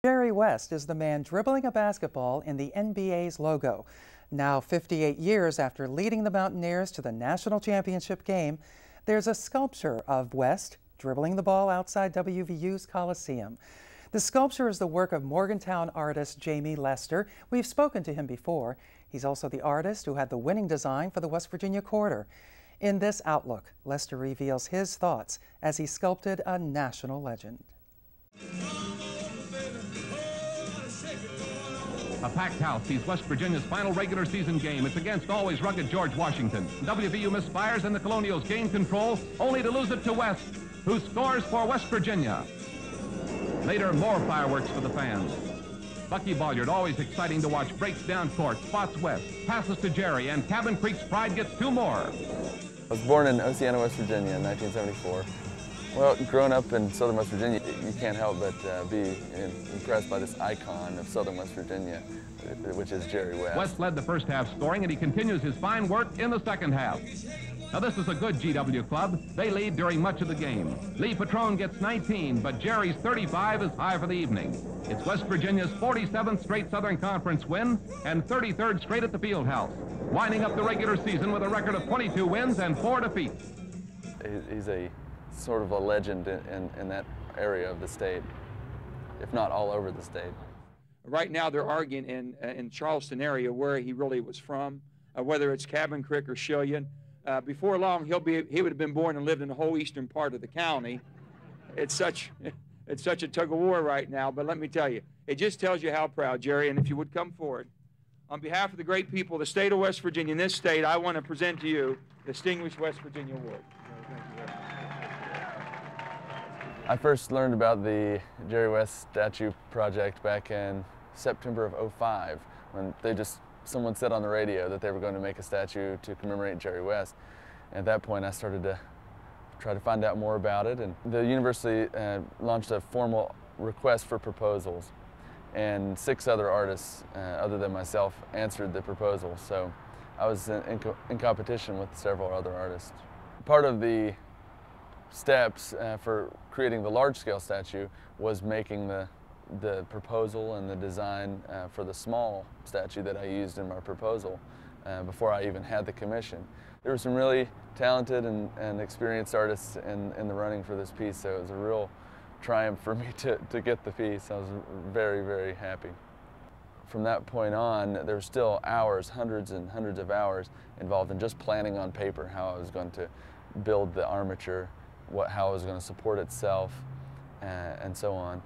Jerry West is the man dribbling a basketball in the NBA's logo. Now 58 years after leading the Mountaineers to the national championship game, there's a sculpture of West dribbling the ball outside WVU's Coliseum. The sculpture is the work of Morgantown artist Jamie Lester. We've spoken to him before. He's also the artist who had the winning design for the West Virginia quarter. In this Outlook, Lester reveals his thoughts as he sculpted a national legend. A packed house sees West Virginia's final regular season game. It's against always rugged George Washington. WVU misfires and the Colonials gain control, only to lose it to West, who scores for West Virginia. Later, more fireworks for the fans. Bucky Bolliard, always exciting to watch, breaks down court, spots West, passes to Jerry, and Cabin Creek's pride gets two more. I was born in Oceana, West Virginia in 1974. Well, growing up in southern West Virginia, you can't help but be impressed by this icon of southern West Virginia, which is Jerry West. West led the first half scoring, and he continues his fine work in the second half. Now, this is a good GW club. They lead during much of the game. Lee Patrone gets 19, but Jerry's 35 is high for the evening. It's West Virginia's 47th straight Southern Conference win and 33rd straight at the Fieldhouse, winding up the regular season with a record of 22 wins and 4 defeats. He's a sort of a legend in that area of the state, if not all over the state. Right now they're arguing in Charleston area where he really was from, whether it's Cabin Creek or Shillian. Before long, he would have been born and lived in the whole eastern part of the county. It's such a tug of war right now, but let me tell you, it just tells you how proud, Jerry, and if you would come forward. On behalf of the great people of the state of West Virginia, in this state, I want to present to you the Distinguished West Virginia Award. Thank you very much. I first learned about the Jerry West statue project back in September of '05, when someone said on the radio that they were going to make a statue to commemorate Jerry West. And at that point, I started to try to find out more about it, and the university launched a formal request for proposals, and 6 other artists, other than myself, answered the proposal. So I was in competition with several other artists. Part of the steps for creating the large-scale statue was making the proposal and the design for the small statue that I used in my proposal before I even had the commission. There were some really talented and experienced artists in the running for this piece, so it was a real triumph for me to get the piece. I was very, very happy. From that point on, there were still hours, hundreds and hundreds of hours involved in just planning on paper how I was going to build the armature, how it was going to support itself, and so on.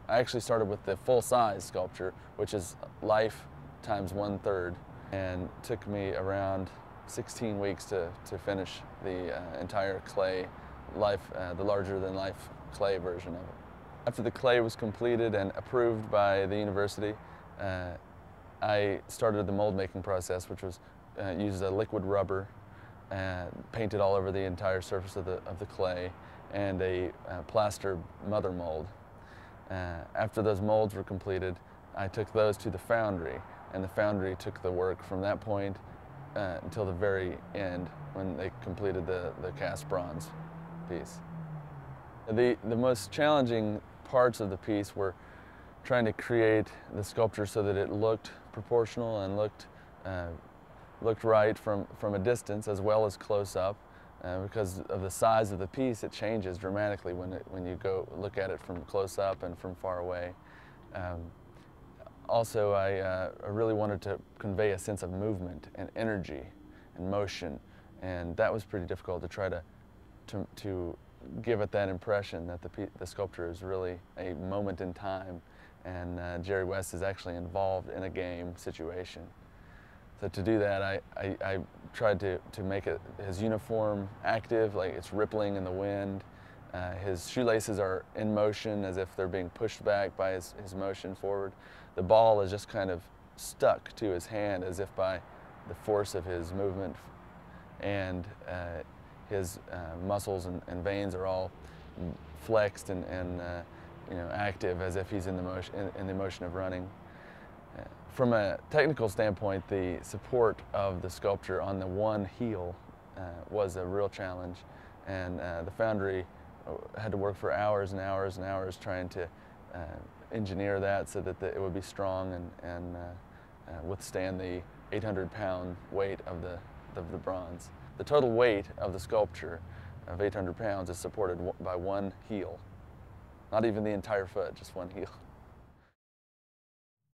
I actually started with the full-size sculpture, which is life times 1/3, and it took me around 16 weeks to finish the entire clay, the larger-than-life clay version of it. After the clay was completed and approved by the university, I started the mold-making process, which was used a liquid rubber, painted all over the entire surface of the clay, and a plaster mother mold. After those molds were completed, I took those to the foundry, and the foundry took the work from that point until the very end when they completed the cast bronze piece. The most challenging parts of the piece were trying to create the sculpture so that it looked proportional and looked right from a distance as well as close up. Because of the size of the piece, it changes dramatically when you go look at it from close up and from far away. Also, I really wanted to convey a sense of movement and energy and motion, and that was pretty difficult to try to give it that impression that the sculpture is really a moment in time, and Jerry West is actually involved in a game situation. So to do that, I tried to make his uniform active, like it's rippling in the wind. His shoelaces are in motion as if they're being pushed back by his motion forward. The ball is just kind of stuck to his hand as if by the force of his movement, and his muscles and veins are all flexed and active as if he's in the motion of running. From a technical standpoint, the support of the sculpture on the one heel was a real challenge, and the foundry had to work for hours and hours and hours trying to engineer that so that it would be strong and withstand the 800-pound weight of the bronze. The total weight of the sculpture of 800 pounds is supported by one heel. Not even the entire foot, just one heel.